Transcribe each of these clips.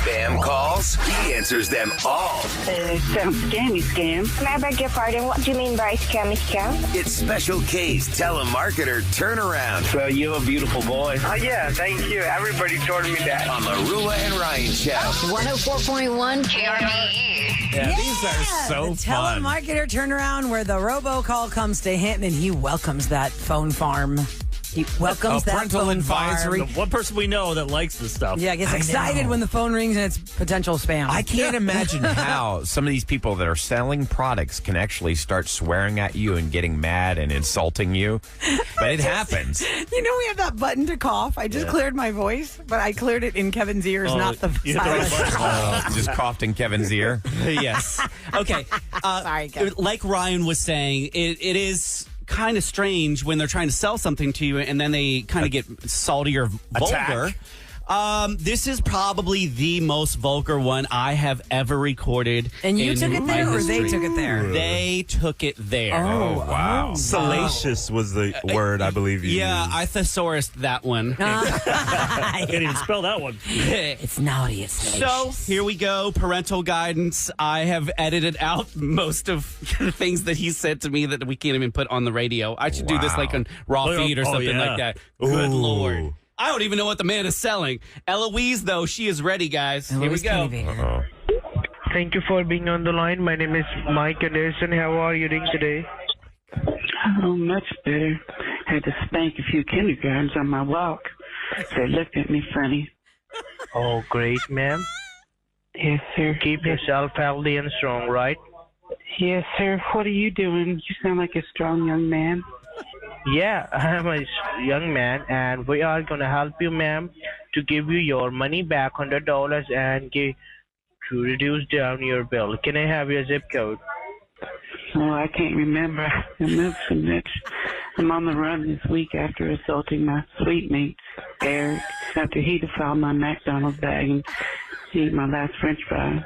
Spam calls? He answers them all. Sounds scam. Can I beg your pardon? What do you mean by scam? It's Special K's Telemarketer Turnaround So you're a beautiful boy. Oh, yeah, thank you. Everybody told me that. on the Rula and Ryan Show. 104.1 KRBE. Yeah, these are so the fun. Telemarketer Turnaround, where the robocall comes to him and he welcomes that phone farm. He welcomes that parental phone advisory. farm. One person we know that likes this stuff. Yeah, gets excited when the phone rings and it's potential spam. I can't imagine how some of these people that are selling products can actually start swearing at you and getting mad and insulting you. But it happens. You know, we have that button to cough. I just cleared my voice, but I cleared it in Kevin's ears, not the you hit the right silent. Just coughed in Kevin's ear. Yes. Okay. Sorry, Kevin. Like Ryan was saying, it is kind of strange when they're trying to sell something to you and then they kind of get salty or vulgar. This is probably the most vulgar one I have ever recorded. And you in took it my there, or they history. took it there? They took it there. Oh, wow. Salacious was the word I believe you Yeah, used. I thesaurused that one. Can't even spell that one. It's naughty. It's So here we go. Parental guidance. I have edited out most of the things that he said to me that we can't even put on the radio. I should do this like on raw Oh, feed or oh, something yeah. like that. Good Ooh. Lord. I don't even know what the man is selling. Eloise, though, she is ready, guys. Here we Eloise go. Pennybaker. Thank you for being on the line. My name is Mike Anderson. How are you doing today? Oh, much better. Had to spank a few kindergartens on my walk. They looked at me funny. Oh, great, ma'am. Yes, sir. Keep yourself healthy and strong, right? Yes, sir. What are you doing? You sound like a strong young man. Yeah, I'm a young man, and we are going to help you, ma'am, to give you your money back, $100, and to reduce down your bill. Can I have your zip code? Oh, I can't remember. I moved so much. I'm on the run this week after assaulting my sweetmate, Eric, after he defiled my McDonald's bag and ate my last French fry.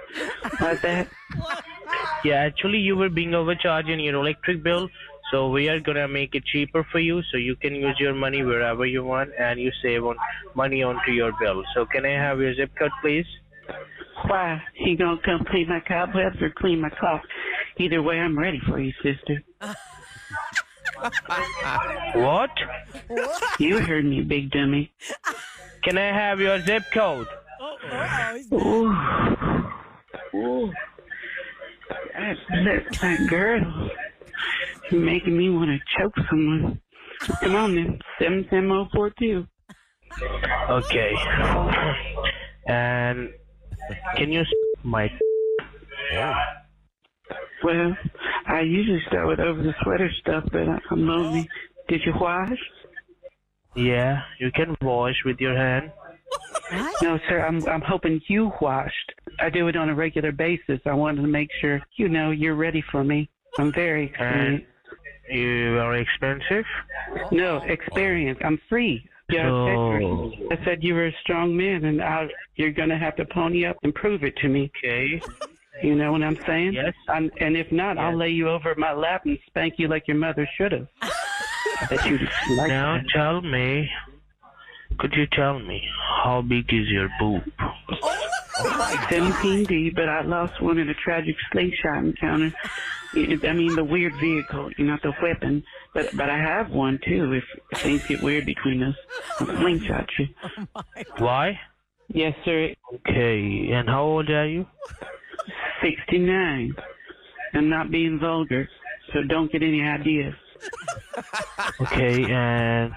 Like that? Yeah, actually, you were being overcharged in your electric bill, so we are going to make it cheaper for you so you can use your money wherever you want and you save on money onto your bill. So can I have your zip code, please? Why? He gonna come clean my cobwebs or clean my clock? Either way, I'm ready for you, sister. What? You heard me, big dummy. Can I have your zip code? Ooh. Ooh. That girl. You're making me want to choke someone. Come on, then. 71042. Okay. And can you my... Well, I usually start with over the sweater stuff, but I'm lonely. Did you wash? Yeah, you can wash with your hand. No, sir, I'm hoping you washed. I do it on a regular basis. I wanted to make sure, you're ready for me. I'm very experienced. And you are expensive? No, experience. I'm free. Yeah, Oh. I said you were a strong man, and you're going to have to pony up and prove it to me. Okay. You know what I'm saying? Yes. And if not, I'll lay you over my lap and spank you like your mother should have. I bet you like Now that. could you tell me, how big is your boob? 17D, but I lost one in a tragic slingshot encounter. I mean, the weird vehicle, not the weapon. But I have one, too, if things get weird between us. I'll slingshot you. Why? Yes, sir. Okay, and how old are you? 69. I'm not being vulgar, so don't get any ideas. Okay, and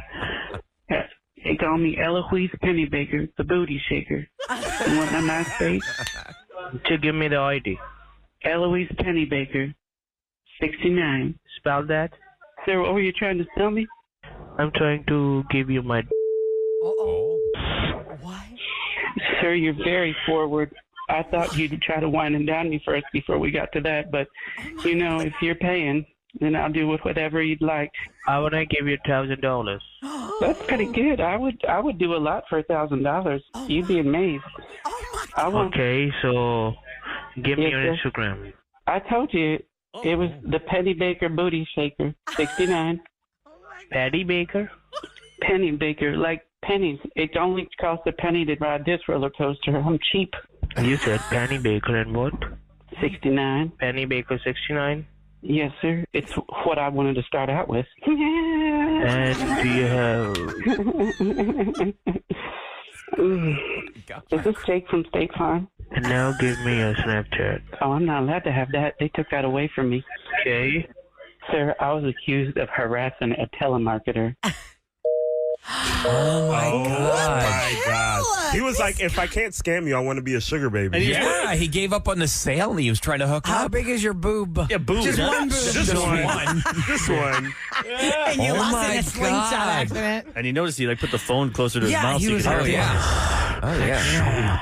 They call me Eloise Pennybaker, the booty shaker. You want my MySpace? to give me the ID. Eloise Pennybaker, 69. Spell that. Sir, what were you trying to tell me? I'm trying to give you my... What? Sir, you're very forward. I thought you'd try to wind and down me first before we got to that, but, if you're paying, then I'll do with whatever you'd like. I want to give you $1,000. That's pretty good. I would do a lot for $1,000. You'd be amazed. I won't. Okay, so give me Yes, your sir. Instagram. I told you it was the Pennybaker Booty Shaker, 69. Patty Baker? Pennybaker, like pennies. It only costs a penny to ride this roller coaster. I'm cheap. You said Penny Baker and what? 69. Penny Baker 69. Yes, sir. It's what I wanted to start out with. And do you have... Is this Jake from State Farm? And now give me your Snapchat. Oh, I'm not allowed to have that. They took that away from me. Okay. Sir, I was accused of harassing a telemarketer. Oh my God. My God. He was like, if I can't scam you, I want to be a sugar baby. Yeah, he gave up on the sale and he was trying to hook How up. big is your boob? Yeah, boob. Just one boob. Just one. Just one. And you Oh lost my in a slingshot God. accident. And you notice he put the phone closer to his Yeah, mouth. he so was could like, hear it. Oh, yeah.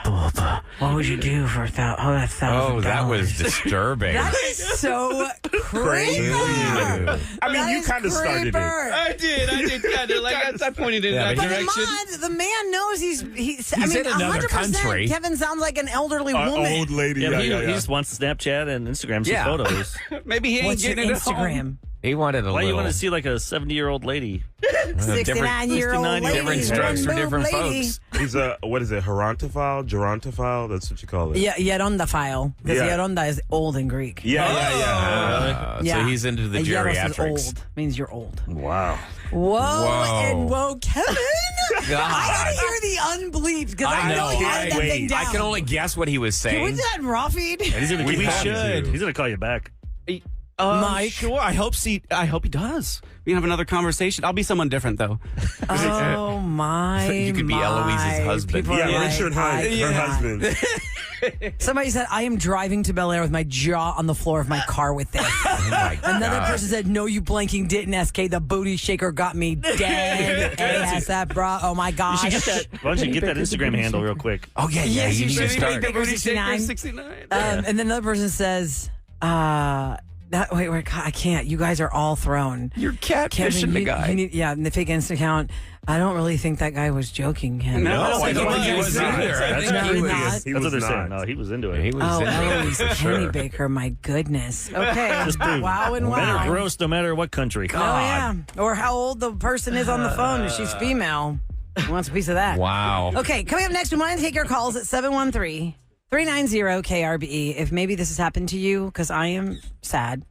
What would you do for $1,000? Oh, that was disturbing. That is so creepy. I mean, you kind of started it. I did kind of. Like, I pointed in that But direction. the man knows he's I mean, in another 100% country. Kevin sounds like an elderly woman. Old lady. Yeah, Yeah, but he just wants to Snapchat and Instagram some Yeah. photos. Maybe he ain't What's your getting it at home. Instagram? He wanted a Why little. you want to see like a 70-year-old lady? 69-year-old 69 lady. different strokes for one different boob lady. folks. He's a, what is it, gerontophile? That's what you call it. Yeah, Yeronda file. Because Yeah. Yeronda is old in Greek. Yeah. So he's into the Yeros is geriatrics. old. Means you're old. Wow. Whoa, and whoa, Kevin. God. I gotta hear the unbleeped because I know he had that thing down. I can only guess what he was saying. Can we do that in raw feed? And he's gonna, We should. He's gonna call you back. Mike? Sure. I hope he does. We can have another conversation. I'll be someone different, though. Oh my! You could be my. Eloise's husband. People are Yeah, like, Richard Hunt, I her cannot. husband. Somebody said, I am driving to Bel Air with my jaw on the floor of my car with this. Oh my Another God. person said, no, you blanking didn't, SK. The booty shaker got me dead. Ass that bra. Oh my You gosh. should get that. Why don't you get that Instagram handle real quick? Oh, yeah. Yes, you you need to should. start. Booty shaker 69. And then another person says, wait, God, I can't. You guys are all thrown. You're catfishing the guy. In the fake Insta account. I don't really think that guy was joking. Him. No, I think don't he think he was. was either. I think No, he was. not. That's what they're saying. No, he was into it. He was Oh, in Eloise it, for Penny sure. Baker, my goodness. Okay. Just prove Wow and men wow. are gross no matter what country. Oh, yeah. Or how old the person is on the phone. If she's female, who wants a piece of that? Wow. Okay, coming up next, we want to take your calls at 713-390-KRBE. If maybe this has happened to you, because I am sad.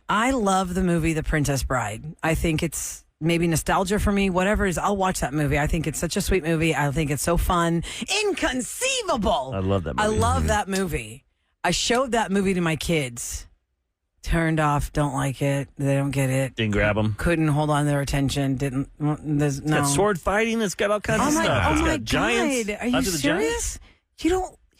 I love the movie The Princess Bride. I think it's maybe nostalgia for me, whatever it is. I'll watch that movie. I think it's such a sweet movie. I think it's so fun. Inconceivable. I love that movie. I love that movie. I showed that movie to my kids. Turned off, don't like it. They don't get it. Didn't grab him. Couldn't hold on to their attention. Didn't. There's It's no. got sword fighting. It's got all kinds of stuff. Oh It's my got giants. God! Are you Under the serious? giants. You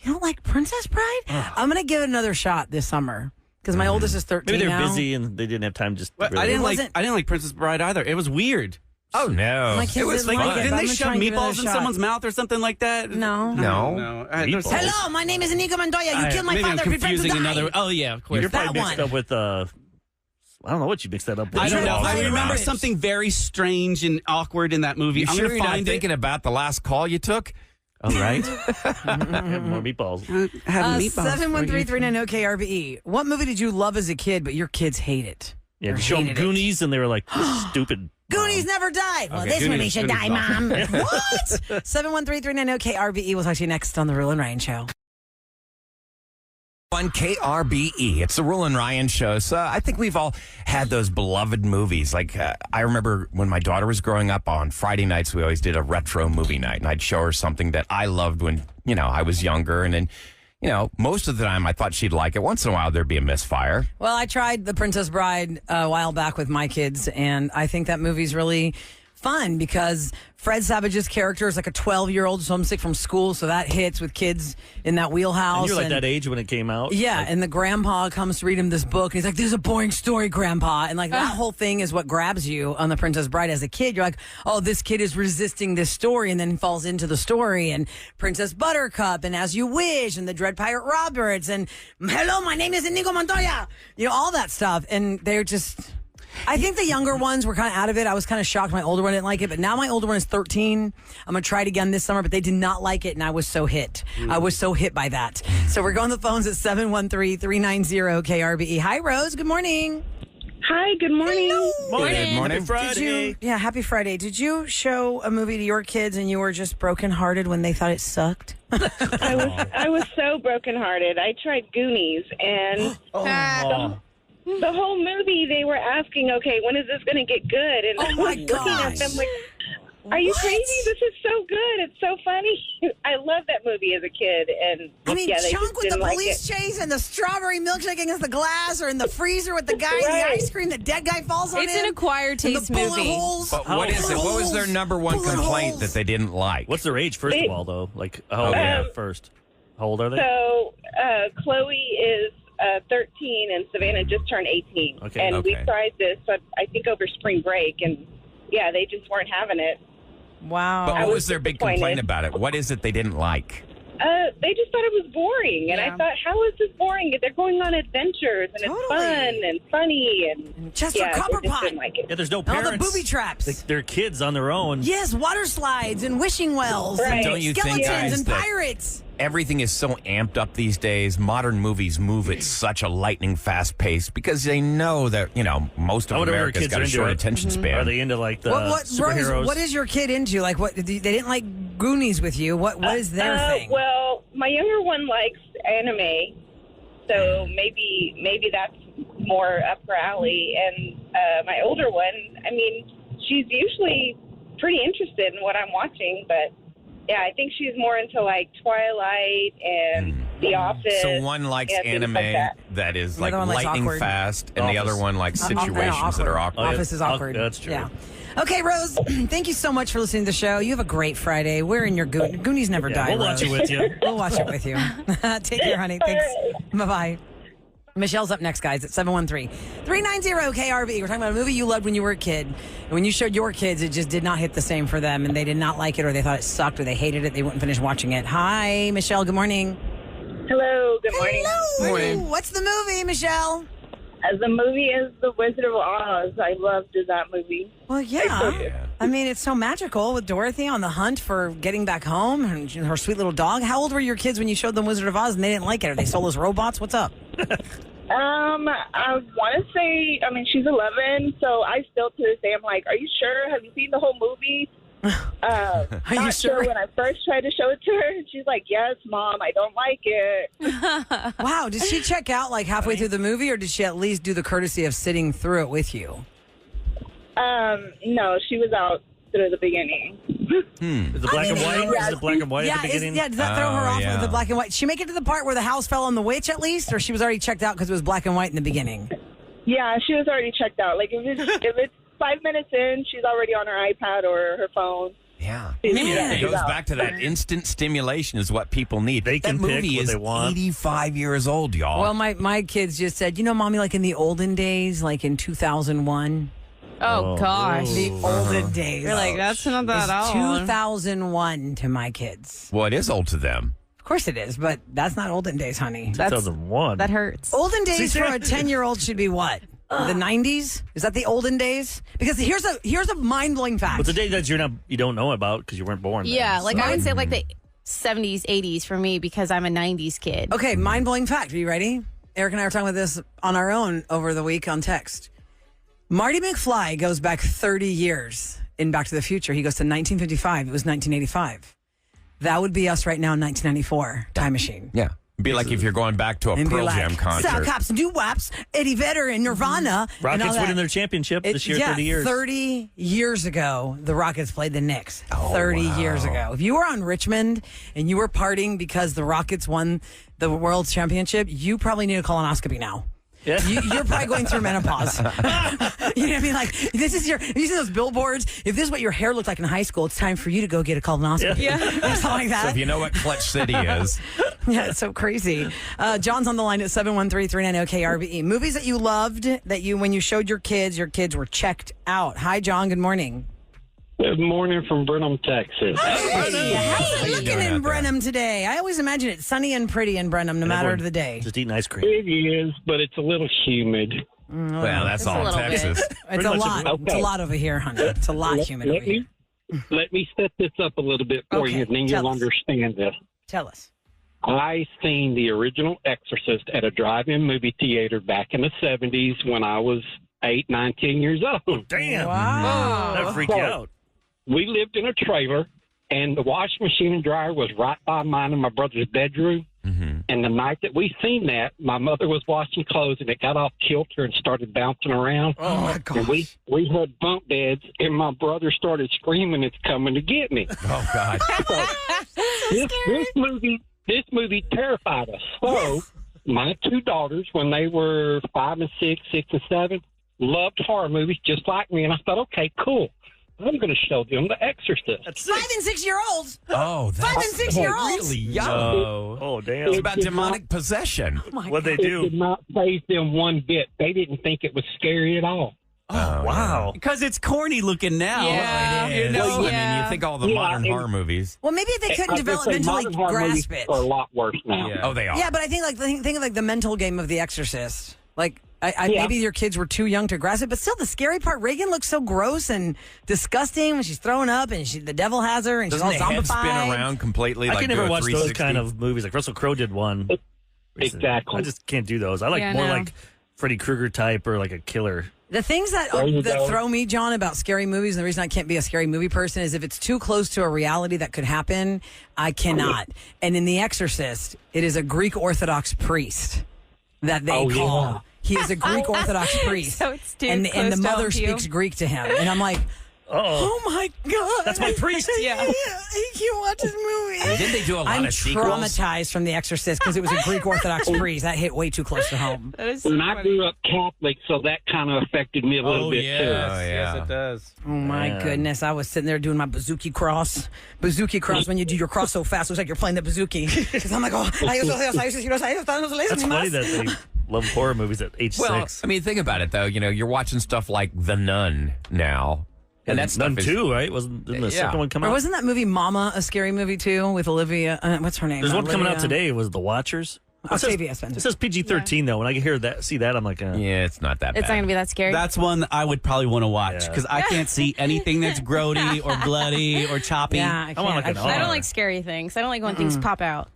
don't like Princess Bride? I'm gonna give it another shot this summer because my oldest is 13 Maybe they're now. busy and they didn't have time. Just Well, really- I didn't wasn't- like Princess Bride either. It was weird. Oh, no. My kids It was didn't fun. like it. Didn't I'm they gonna shove try and give it meatballs another in shot. someone's mouth or something like that? No. No. Meatballs. Hello, my name is Inigo Montoya. You killed my Maybe father. I'm Prepare to confusing die. another. Oh yeah, of course. You're that probably mixed one. up with. I don't know what you mixed that up with. I don't know. Meatballs. I remember Rabbits. something very strange and awkward in that movie. You I'm sure gonna you're not find thinking about the last call you took? All right. Have more meatballs. Have meatballs. 713-390-KRBE. What movie did you love as a kid, but your kids hate it? Yeah, Or show them hated it? Goonies, and they were like, "This is stupid." Goonies never died. Well, Okay, this movie Goonies- should Goonies die, is awesome. Mom. What? 713-390-KRBE. We'll talk to you next on The Rule and Ryan Show. On KRBE, it's the Rule and Ryan show. So I think we've all had those beloved movies. Like I remember when my daughter was growing up, on Friday nights we always did a retro movie night, and I'd show her something that I loved when I was younger, and then most of the time I thought she'd like it. Once in a while there'd be a misfire. Well, I tried The Princess Bride a while back with my kids, and I think that movie's really fun because Fred Savage's character is like a 12-year-old homesick from school, so that hits with kids in that wheelhouse. And you're like that age when it came out. Yeah, and the grandpa comes to read him this book, and he's like, "This is a boring story, Grandpa." And like that whole thing is what grabs you on The Princess Bride as a kid. You're like, "Oh, this kid is resisting this story," and then falls into the story. And Princess Buttercup, and As You Wish, and the Dread Pirate Roberts, and Hello, my name is Inigo Montoya. All that stuff. And they're just... I think the younger ones were kind of out of it. I was kind of shocked my older one didn't like it, but now my older one is 13. I'm going to try it again this summer, but they did not like it, and I was so hit. I was so hit by that. So we're going to the phones at 713-390-KRBE. Hi, Rose. Good morning. Hi, good morning. Good morning. Friday. Happy Friday. Did you show a movie to your kids and you were just brokenhearted when they thought it sucked? I was so so brokenhearted. I tried Goonies, and the whole movie they were asking, okay, when is this going to get good? And I was looking at them like, are you crazy? This is so good. It's so funny. I loved that movie as a kid. And I mean, they Chunk just with the didn't like police it. chase and the strawberry milkshake against the glass, or in the freezer with the guy in the ice cream, the dead guy falls on It's him. an acquired and taste the bullet movie. holes. But what is it? What was their number one Bullet complaint holes. that they didn't like? What's their age, first of all, though? Like, how old are they first? How old are they? So Chloe is 13, and Savannah just turned 18. Okay. And we Okay. tried this, I think, over spring break, and yeah, they just weren't having it. Wow. But I what was was their big disappointed. complaint about it? What is it they didn't like? They just thought it was boring, and I thought, how is this boring? They're going on adventures, and it's fun and funny, and Chester yeah, Copper they just Pot. didn't like it. Yeah, there's no All parents. the booby traps. They're kids on their own. Yes, water slides and wishing wells. Right. And Don't you think, skeletons guys, and that pirates. everything is so amped up these days? Modern movies move at such a lightning fast pace because they know that, most I of wonder if America's kids got are a into short it. attention span. Are they into like the What, superheroes? Rose, what is your kid into? Like, what they didn't like Goonies with you? What is their thing? Well, my younger one likes anime, so maybe that's more up her alley. And my older one, I mean, she's usually pretty interested in what I'm watching, but yeah, I think she's more into like Twilight and The Office. So one likes and things anime like that is The like other one likes lightning awkward. fast, and the Office. other one likes situations Awkward. that are awkward. Office is awkward. That's true. Yeah. Okay, Rose, thank you so much for listening to the show. You have a great Friday. We're in your Goonies never die. We'll watch Rose. it with you. We'll watch it with you. Take care, honey. Thanks. Bye-bye. Michelle's up next, guys, at 713-390-KRB. We're talking about a movie you loved when you were a kid. And when you showed your kids, it just did not hit the same for them, and they did not like it, or they thought it sucked, or they hated it. They wouldn't finish watching it. Hi, Michelle. Good morning. Hello, good morning. Hello. Morning. What's the movie, Michelle? The movie is The Wizard of Oz. I loved that movie. Well, yeah. I mean, it's so magical with Dorothy on the hunt for getting back home and her sweet little dog. How old were your kids when you showed them Wizard of Oz and they didn't like it? Are they soulless robots? What's up? I want to say, I mean, she's 11, so I still to this day, I'm like, are you sure? Have you seen the whole movie? Are you Not sure? When I first tried to show it to her, she's like, yes, Mom, I don't like it. Wow. Did she check out like halfway through the movie, or did she at least do the courtesy of sitting through it with you? No, she was out through the beginning. Is it black and white? Is it black and white at the beginning? Does that throw her off yeah. with the black and white? Did she make it to the part where the house fell on the witch at least, or she was already checked out because it was black and white in the beginning? Yeah, she was already checked out. Like, if it's 5 minutes in, she's already on her iPad or her phone. Yeah. Man. It goes back to that instant stimulation is what people need. They can that pick movie what is they want. 85 years old, y'all. Well, my kids just said, Mommy, like in the olden days, like in 2001. Oh, gosh. The olden days. You're like, that's not that It's old. 2001 to my kids. Well, it is old to them. Of course it is, but that's not olden days, honey. 2001. That hurts. Olden days for a 10-year-old should be what? The 90s? Is that the olden days? Because here's a mind-blowing fact. What's the day that you don't know about because you weren't born then? Yeah, like I would say like the 70s, 80s for me because I'm a 90s kid. Okay, mind-blowing fact. Are you ready? Eric and I were talking about this on our own over the week on text. Marty McFly goes back 30 years in Back to the Future. He goes to 1955. It was 1985. That would be us right now in 1994. Time machine. Yeah. Be like if you're going back to a And be Pearl like, Jam concert. Sound Cops, Doo Wops, Eddie Vedder, and Nirvana. and all Rockets that. winning their championship this year, 30 years. 30 years ago, the Rockets played the Knicks. 30 years ago. If you were on Richmond and you were partying because the Rockets won the World Championship, you probably need a colonoscopy now. Yeah. You're probably going through menopause. You know what I mean? Like, this is you see those billboards? If this is what your hair looked like in high school, it's time for you to go get a colonoscopy. Yeah. Or something like that. So if you know what Clutch City is. Yeah, it's so crazy. John's on the line at 713-390-KRBE. Movies that you loved that when you showed your kids were checked out. Hi, John. Good morning. Good morning from Brenham, Texas. Hey, how are you looking in out there? Brenham today? I always imagine it's sunny and pretty in Brenham, no matter the day. Just eating ice cream. It is, but it's a little humid. Well, that's Just a all in little bit. Texas. It's Pretty a much lot. okay. It's a lot over here, honey. It's a lot humid over here. Let me set this up a little bit for Okay, you, and then tell you'll us. understand this. Tell us. I seen the original Exorcist at a drive-in movie theater back in the 70s when I was 8, 9, 10 years old. Damn. Wow. That freaked you out. We lived in a trailer, and the washing machine and dryer was right by mine and my brother's bedroom. And the night that we seen that, my mother was washing clothes, and it got off kilter and started bouncing around. Oh, my gosh. And we heard bump beds, and my brother started screaming, "It's coming to get me." Oh, God. This movie terrified us. So my two daughters, when they were 5 and 6, 6 and 7, loved horror movies just like me. And I thought, okay, cool. I'm going to show them The Exorcist. That's 5 and 6 year olds. Oh, that's 5 and 6 year olds. really young. Oh, damn. It's about demonic possession. Oh my What'd they It do? did not faze them one bit. They didn't think it was scary at all. Oh, wow. Because it's corny looking now. Yeah. It is. You know? I mean, you think all the modern horror movies. Well, maybe they couldn't developmentally grasp it. Are a lot worse now. Yeah. Oh, they are. Yeah, but I think think of like the mental game of The Exorcist. Like, maybe your kids were too young to grasp it, but still, the scary part. Reagan looks so gross and disgusting when she's throwing up, and the devil has her, and Doesn't she's all the head spin zombified. around completely? I like can never do a watch those 360? kind of movies. Like Russell Crowe did one. Exactly. I just can't do those. I like Yeah, more no. like Freddy Krueger type or like a killer. The things that throw me, John, about scary movies, and the reason I can't be a scary movie person is if it's too close to a reality that could happen, I cannot. And in The Exorcist, it is a Greek Orthodox priest that they call. Yeah. He is a Greek Orthodox priest. So it's too and the close to mother home to you. speaks Greek to him. And I'm like, oh my God. That's my priest. Yeah. I can't watch this movie. And didn't they do a lot I'm of sequels? traumatized from The Exorcist because it was a Greek Orthodox priest. That hit way too close to home. That is so And I funny. grew up Catholic, so that kind of affected me a little bit, too. Yes, it does. Oh my goodness! I was sitting there doing my bazooki cross. Bazooki cross. When you do your cross so fast, it looks like you're playing the bazooki. Because I'm like, oh, That's funny that they love horror movies at age Well, 6. I mean, think about it, though. You know, you're watching stuff like The Nun now. And that's None 2, right? Didn't the second one come Or out? wasn't that movie Mama a scary movie too with Olivia? What's her name? There's one coming out Olivia- today. It was The Watchers. Octavia Spencer. It says PG-13 though. When I see that, I'm like, Yeah, it's not that It's not bad. going to be that scary. That's one that I would probably want to watch because I can't see anything that's grody or bloody or choppy. Yeah, I want can't. like an I R. don't like scary things. I don't like when things pop out.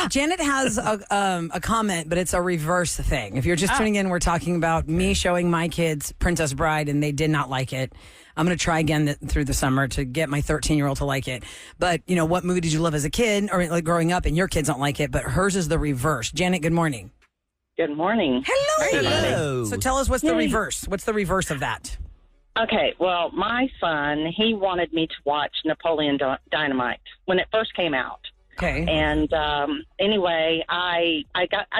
Janet has a comment, but it's a reverse thing. If you're just tuning in, we're talking about me showing my kids Princess Bride, and they did not like it. I'm going to try again through the summer to get my 13-year-old to like it. But, you know, what movie did you love as a kid or like growing up, and your kids don't like it, but hers is the reverse. Janet, good morning. Good morning. Hello. So tell us what's the reverse. What's the reverse of that? Okay, well, my son, he wanted me to watch Napoleon Dynamite when it first came out. Okay. And anyway, I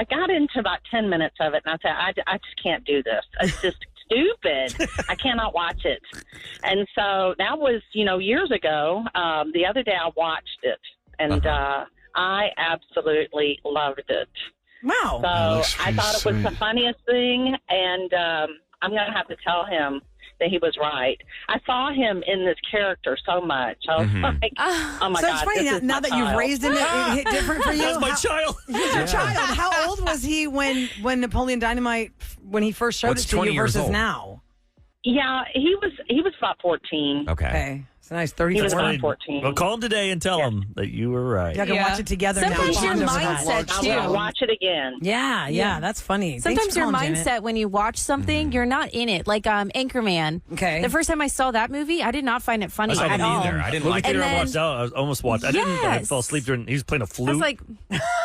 got into about 10 minutes of it, and I said, I just can't do this. It's just stupid. I cannot watch it. And so that was, years ago. The other day I watched it, and I absolutely loved it. Wow. So I thought it was the funniest thing, and I'm going to have to tell him that he was right. I saw him in this character so much. I was like, oh my so God. it's funny now that you've raised him, it hit different for you. That's my child. He's your child. How old was he when Napoleon Dynamite, when he first showed it to you versus now? Yeah, he was about 14. Okay. So nice, He 34. was about 14. Well, call him today and tell him that you were right. Y'all can watch it together Sometimes now. your Bond over that. mindset, too. I'll watch it again. Yeah, that's funny. Thanks Sometimes for your calling, mindset Janet. when you watch something, you're not in it. Like Anchorman. Okay. The first time I saw that movie, I did not find it funny I at didn't all. either. I didn't like it. I watched out. I almost watched. I didn't. I Yes. fell asleep during. He was playing a flute. I was like,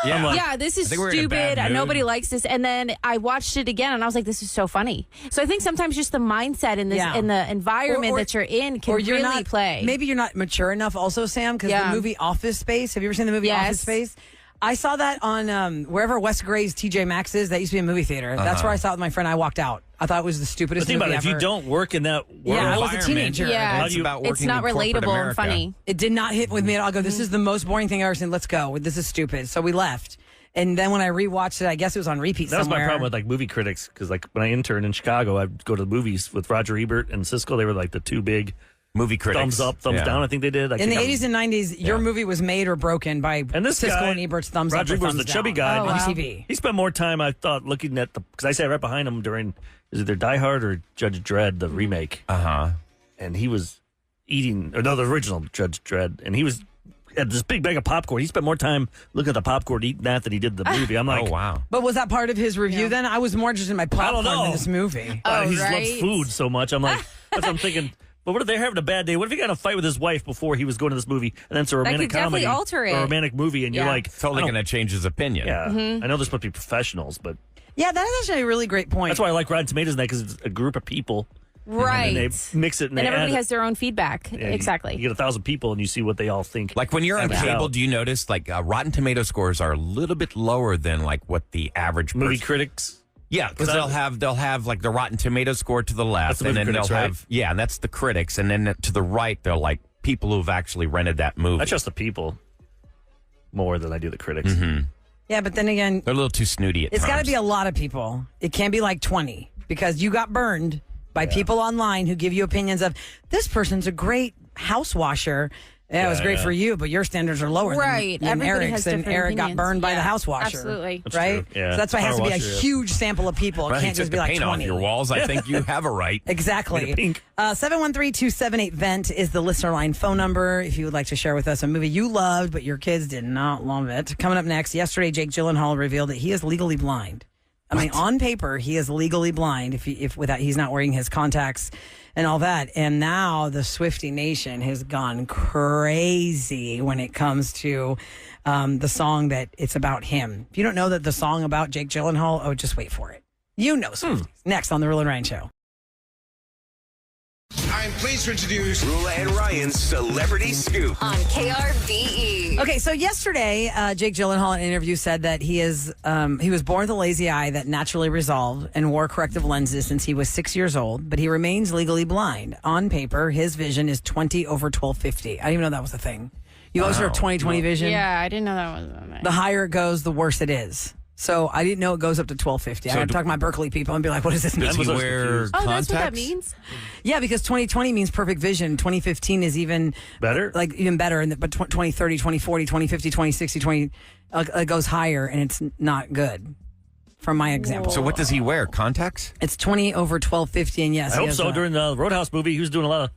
I'm like, yeah, this is I think we're in a bad stupid. mood. Nobody likes this. And then I watched it again, and I was like, this is so funny. So I think sometimes just the mindset in this in the environment Or- that you're in can or you're really not, play. Maybe you're not mature enough also, Sam, because the movie Office Space, have you ever seen the movie Yes. Office Space? I saw that on wherever West Gray's TJ Maxx is. That used to be a movie theater. That's where I saw it with my friend. I walked out. I thought it was the But stupidest think movie about it. If ever. you don't work in that world, Yeah, I was a teenager. Yeah. It's about It's working not in corporate relatable and America. funny. It did not hit with me at all. I go, this is the most boring thing I've ever seen. Let's go. This is stupid. So we left. And then when I rewatched it, I guess it was on repeat that was somewhere. my problem with like movie critics because like when I interned in Chicago, I'd go to the movies with Roger Ebert and Siskel. They were like the two big movie critics. thumbs up, thumbs down. I think they did. In the 80s and 90s, your movie was made or broken by this Siskel guy, and Ebert's thumbs Roger up or was thumbs the chubby down. guy. on He- TV. He spent more time, I thought, looking at the because I sat right behind him during is either Die Hard or Judge Dredd, the remake. And he was eating, or no, the original Judge Dredd, and he was had this big bag of popcorn. He spent more time looking at the popcorn eating that than he did the movie. I'm like, oh wow. But was that part of his review then? I was more interested in my I popcorn don't know. than this movie. He loves food so much. I'm like, that's what I'm thinking. But what if they're having a bad day? What if he got in a fight with his wife before he was going to this movie, and then it's a romantic could definitely comedy alter it. or a romantic movie, and you're like, totally going to change his opinion. Yeah, I know they're supposed to be professionals, but Yeah, that is actually a really great point. that's why I like Rotten Tomatoes now, because it's a group of people. Right. And they mix it, and, And they everybody add has their own feedback. it. Exactly. You get 1,000 people, and you see what they all think. Like when you're on Average cable, out. do you notice like Rotten Tomato scores are a little bit lower than like what the average movie person- critics? Yeah, because they'll have like the Rotten Tomato score to the left, That's the and movie then critics, they'll right? have and that's the critics, and then to the right they're like people who've actually rented that movie. I trust the people more than I do the critics. Yeah, but then again, They're a little too snooty at it's got to times. be a lot of people. It can't be like 20 because you got burned by people online who give you opinions of this person's a great house washer. Yeah, it was great for you, but your standards are lower Right. than Everybody Eric's, has and different Eric got opinions. burned by the Yeah, house washer. absolutely. That's right? true. Yeah. So that's why it has to be a Power washer, yeah. huge sample of people. It Well, he can't took just be the like paint 20. off your walls. I think you have a right. Exactly. Made it pink. 713-278-VENT is the listener line phone number if you would like to share with us a movie you loved, but your kids did not love it. Coming up next, yesterday, Jake Gyllenhaal revealed that he is legally blind. I mean, on paper, he is legally blind if without he's not wearing his contacts and all that. And now the Swiftie Nation has gone crazy when it comes to the song that it's about him. If you don't know that the song about Jake Gyllenhaal, oh, just wait for it. You know Swifties. Next on The Real and Ryan Show. I'm pleased to introduce Rula and Ryan's Celebrity Scoop. On KRBE. Okay, so yesterday, Jake Gyllenhaal in an interview said that he was born with a lazy eye that naturally resolved and wore corrective lenses since he was 6 years old, but he remains legally blind. On paper, his vision is 20/1250. I didn't even know that was a thing. You always heard of 20/20 vision. Yeah, I didn't know that was a thing. The higher it goes, the worse it is. So I didn't know it goes up to 1250. I So had to talk to my Berkeley people and be like, what does this mean? Does he wear Oh, contacts? that's what that means? Yeah, because 2020 means perfect vision. 2015 is even Better? like even better. But 2030, 2040, 2050, 2060, it goes higher, and it's not good. From my example, So what does he wear? Contacts? it's 20/1250, and yes, I he hope has so. a- During the Roadhouse movie, he was doing a lot of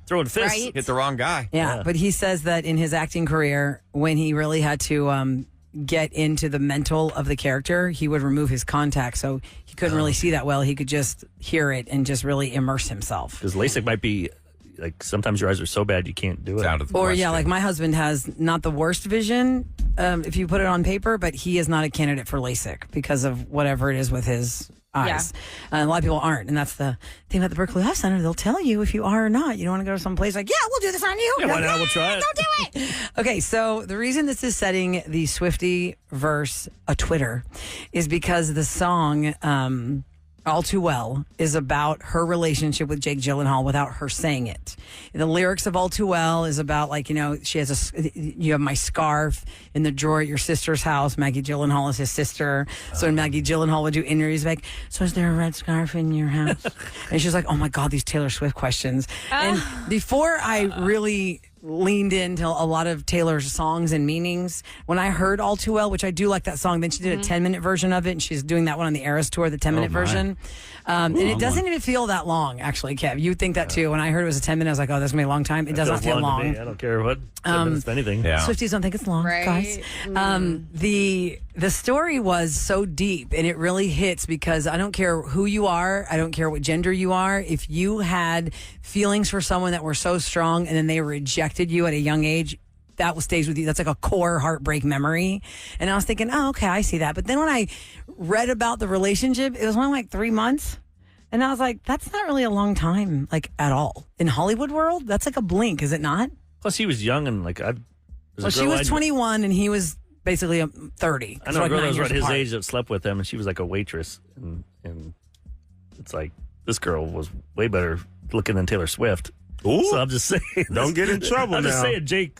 throwing fists. Right. Hit the wrong guy. yeah, but he says that in his acting career, when he really had to get into the mental of the character, he would remove his contacts, so he couldn't really see that well. He could just hear it and just really immerse himself. Because LASIK might be, like, sometimes your eyes are so bad you can't do it. It's out of the Or question. yeah, like my husband has not the worst vision, if you put it on paper, but he is not a candidate for LASIK because of whatever it is with his eyes. A lot of people aren't, and that's the thing about the Berkeley Eye Center. They'll tell you if you are or not. You don't want to go to some place like, yeah, we'll do this on you. Yeah, why not? We'll try it. Don't do it. Okay, so the reason this is setting the Swiftie verse a Twitter is because the song All Too Well is about her relationship with Jake Gyllenhaal without her saying it. The lyrics of All Too Well is about, like, you know, she has you have my scarf in the drawer at your sister's house. Maggie Gyllenhaal is his sister. So when Maggie Gyllenhaal would do interviews, like, so is there a red scarf in your house? And she's like, oh my God, these Taylor Swift questions. And before I really leaned into a lot of Taylor's songs and meanings, when I heard All Too Well, which I do like that song, then she did a 10-minute version of it, and she's doing that one on the Eras tour, the 10-minute version. And it doesn't even feel that long, actually, Kev. You'd think that too. When I heard it was a 10-minute, I was like, oh, that's going to be a long time. It does not feel to long. me. I don't care what. 10 minutes, anything. Yeah. Swifties don't think it's long, Right. guys. The story was so deep, and it really hits because I don't care who you are, I don't care what gender you are. If you had feelings for someone that were so strong and then they rejected you at a young age, that stays with you. That's like a core heartbreak memory. And I was thinking, oh, okay, I see that. But then when I read about the relationship, it was only like 3 months. And I was like, that's not really a long time, like, at all. In Hollywood world, that's like a blink, is it not? Plus, he was young and, like, Well, she was 21 and he was basically 30. I know a girl that was around his age that slept with him, and she was like a waitress. And it's like, this girl was way better looking than Taylor Swift. Ooh. So I'm just saying. Don't get in trouble I'm now. just saying, Jake,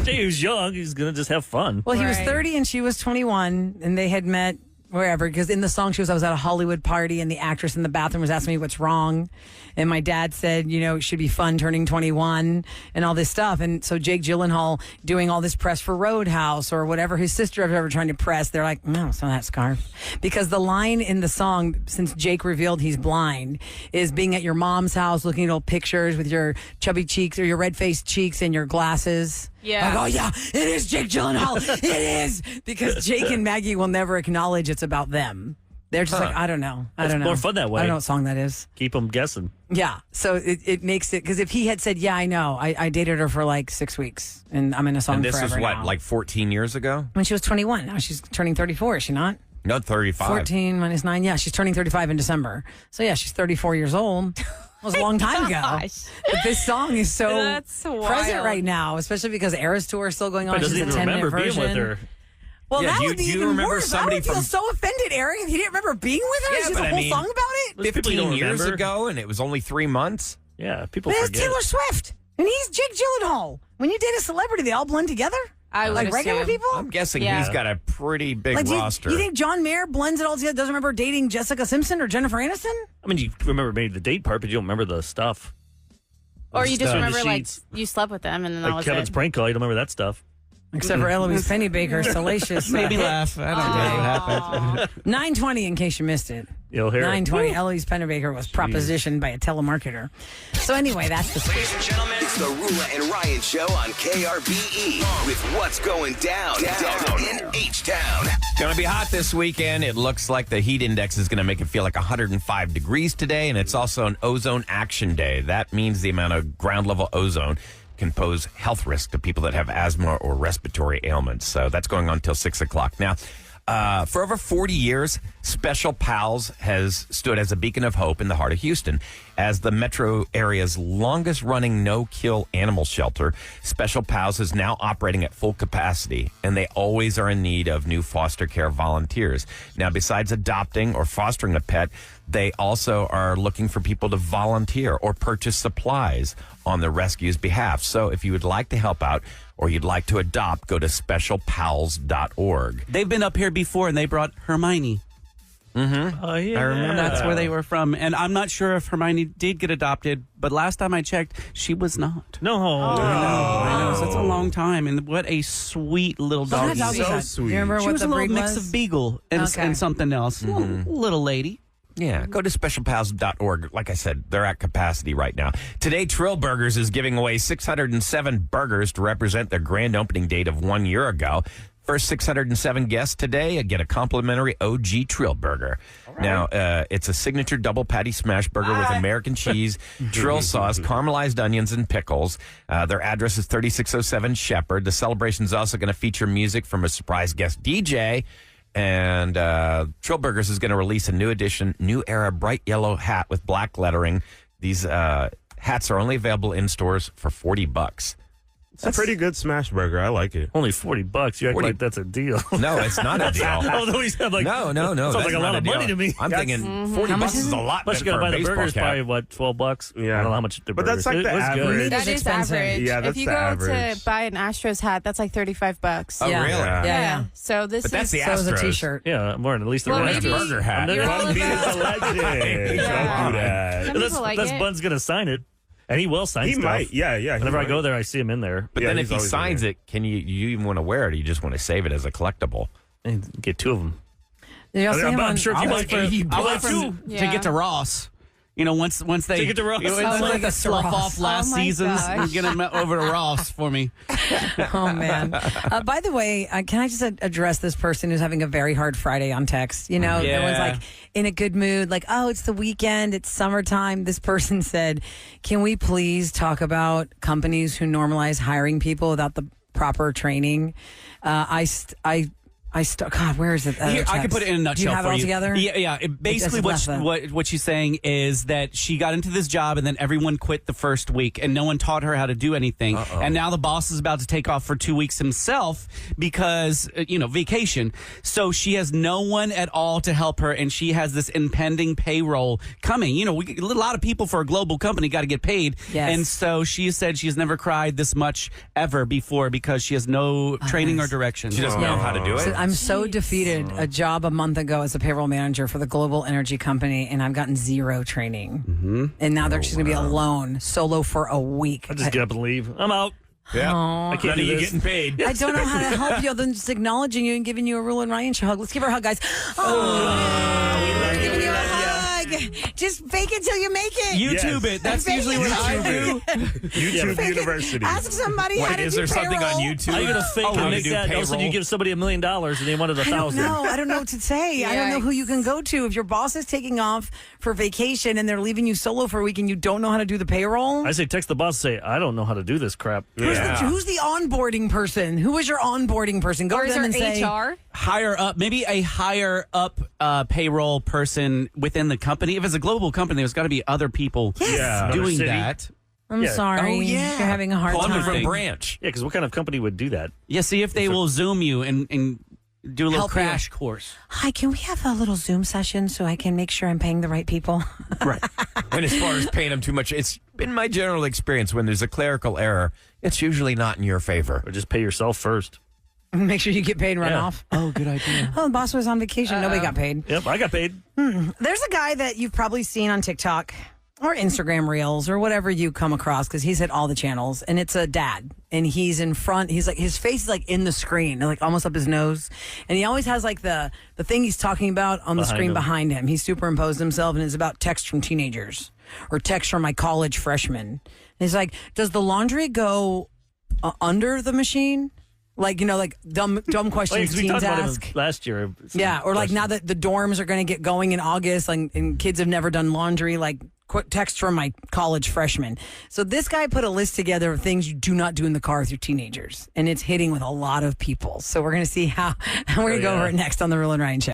who's young, he's going to just have fun. Well, he was 30 and she was 21, and they had met wherever, because in the song she was, I was at a Hollywood party and the actress in the bathroom was asking me what's wrong. And my dad said, you know, it should be fun turning 21 and all this stuff. And so Jake Gyllenhaal doing all this press for Roadhouse or whatever his sister was ever trying to press, they're like, no, it's not that scarf. Because the line in the song, since Jake revealed he's blind, is being at your mom's house looking at old pictures with your chubby cheeks or your red-faced cheeks and your glasses. Yeah. Like, oh, yeah, it is Jake Gyllenhaal. It is. Because Jake and Maggie will never acknowledge it's about them. They're just like, I don't know. I don't know. More fun that way. I don't know what song that is. Keep them guessing. Yeah. So it makes it, because if he had said, yeah, I know, I dated her for like 6 weeks and I'm in a song And this forever was what, now. like 14 years ago? When she was 21. Now she's turning 34, is she not? No, 35. 14 minus 9. Yeah, she's turning 35 in December. So yeah, she's 34 years old. That was a long time ago. But this song is so That's present wild. right now, especially because Eras Tour is still going on. But She's doesn't a even 10-minute remember being version. with her. Well, Yeah, that do you- would be do you even remember worse. I somebody would feel from- so offended, Eric, if you didn't remember being with her. Yeah, She has but a I whole mean, song about it. Those people you 15 don't years remember. ago, and it was only 3 months. Yeah, people But it's forget. Taylor Swift, and he's Jake Gyllenhaal. When you date a celebrity, they all blend together? I would like regular assume. people? I'm guessing Yeah. he's got a pretty big Like, roster. you think John Mayer blends it all together, doesn't remember dating Jessica Simpson or Jennifer Aniston? I mean, you remember maybe the date part, but you don't remember the stuff. Or you just The remember like sheets. you slept with them and then that Like was Kevin's it. prank call, you don't remember that stuff. Except for Eloise Pennybaker, salacious. Made me laugh. I don't know what happened. 9:20, in case you missed it. You'll hear 9:20, it. Eloise Pennybaker was propositioned by a telemarketer. So anyway, that's the Ladies and gentlemen, it's the Rula and Ryan Show on KRBE with what's going down in H-Town. Going to be hot this weekend. It looks like the heat index is going to make it feel like 105 degrees today, and it's also an ozone action day. That means the amount of ground level ozone can pose health risk to people that have asthma or respiratory ailments. So that's going on until 6 o'clock. Now, for over 40 years, Special Pals has stood as a beacon of hope in the heart of Houston. As the metro area's longest-running no-kill animal shelter, Special Pals is now operating at full capacity, and they always are in need of new foster care volunteers. Now, besides adopting or fostering a pet, they also are looking for people to volunteer or purchase supplies on the rescue's behalf. So if you would like to help out or you'd like to adopt, go to specialpals.org. They've been up here before, and they brought Hermione. Mm-hmm. Oh, yeah. I remember That's that. where they were from. And I'm not sure if Hermione did get adopted, but last time I checked, she was not. No. I know. So it's a long time. And what a sweet little What kind doggy. of dog is So that? sweet. Do you remember She what was the a little breed mix was? of beagle and, Okay. and something else. Little lady. Yeah, go to specialpals.org. Like I said, they're at capacity right now. Today, Trill Burgers is giving away 607 burgers to represent their grand opening date of 1 year ago. First 607 guests today get a complimentary OG Trill Burger. Right. Now, it's a signature double patty smash burger with American cheese, Trill sauce, caramelized onions, and pickles. Their address is 3607 Shepherd. The celebration is also going to feature music from a surprise guest DJ. And Trill Burgers is going to release a new edition, new era bright yellow hat with black lettering. These hats are only available in stores for $40. It's a pretty good smash burger. I like it. Only $40. You act 40 like that's a deal. No, it's not a deal. Although he said like, no. Sounds That's like a not lot of deal. money to me. I'm thinking $40 is a lot. Plus, you got to for buy a the baseball burgers, cap. probably what, $12? Yeah. I don't know how much the But that's burgers. like the It was good. average. That is expensive. average. Yeah, if that's you the go average. to buy an Astros hat, that's like $35. Oh, Yeah. really? Yeah. So this But that's is the So is a Astros. t-shirt. Yeah, more than at least the Well, rest. maybe- burger hat. You're all Bun B is about- a legend. Yeah. Don't do that. Some people like That's it. Bun's going to sign it. And he will sign He stuff. might. Yeah. He Whenever I might. go there, I see him in there. But Yeah, then he's if he always signs there. it, can you even want to wear it or you just want to save it as a collectible? And get two of them. Did y'all see him I'm on- sure if you like I went to Yeah. get to Ross. You know, once they To get to Ross. once Oh, they like the to slough Ross. off last Oh, my seasons, gosh. get them over to Ross for me. Oh, man. By the way, can I just address this person who's having a very hard Friday on text? You know, Yeah. everyone's like in a good mood, like, oh, it's the weekend, it's summertime. This person said, can we please talk about companies who normalize hiring people without the proper training? God, where is it? Here, I can put it in a nutshell. Do you have for it all together? Yeah. Basically, what she's saying is that she got into this job and then everyone quit the first week and no one taught her how to do anything. And now the boss is about to take off for 2 weeks himself because vacation. So she has no one at all to help her, and she has this impending payroll coming. A lot of people for a global company got to get paid, Yes. and so she said she's never cried this much ever before because she has no training or direction. She doesn't know how to do it. So I'm so defeated. A job a month ago as a payroll manager for the global energy company, and I've gotten zero training. Mm-hmm. And now she's going to be alone, solo for a week. I just get up and leave. I'm out. Yeah. Aw. I can't do this. getting paid. I don't know how to help you other than just acknowledging you and giving you a Rule and Ryan show hug. Let's give her a hug, guys. Oh, giving you a hug. like, just fake it till you make it. YouTube it. That's usually what I do. YouTube University. Ask somebody how to is do there something on payroll. YouTube? How you gonna fake how make to do that? All of a sudden you give somebody $1 million and they wanted $1,000. No, I don't know what to say. I don't know who you can go to. If your boss is taking off for vacation and they're leaving you solo for a week and you don't know how to do the payroll. I say text the boss, say, I don't know how to do this crap. Who's the onboarding person? Who is your onboarding person? Go to them and say HR? Higher up, maybe a higher up payroll person within the company. If it's a global company, there's got to be other people doing that. I'm sorry. Oh, yeah. You're having a hard time. from branch. Yeah, because what kind of company would do that? Yeah, see if they will Zoom you and do a little Help crash course. Hi, can we have a little Zoom session so I can make sure I'm paying the right people? Right. And as far as paying them too much, it's been my general experience when there's a clerical error, it's usually not in your favor. Or just pay yourself first. Make sure you get paid and run off. Oh, good idea. Oh, the boss was on vacation. Nobody got paid. Yep, I got paid. There's a guy that you've probably seen on TikTok or Instagram Reels or whatever you come across because he's hit all the channels, and it's a dad, and he's in front. He's like, his face is like in the screen, like almost up his nose, and he always has like the thing he's talking about on the screen behind him. He's superimposed himself, and it's about text from teenagers or text from my college freshmen. And he's like, does the laundry go under the machine? Like, like dumb questions we teens talked about ask. it last year. Yeah, or like now that the dorms are going to get going in August, like, and kids have never done laundry, like text from my college freshman. So this guy put a list together of things you do not do in the car with your teenagers, and it's hitting with a lot of people. So we're going to see how, we're going to go over it next on the Real and Ryan Show.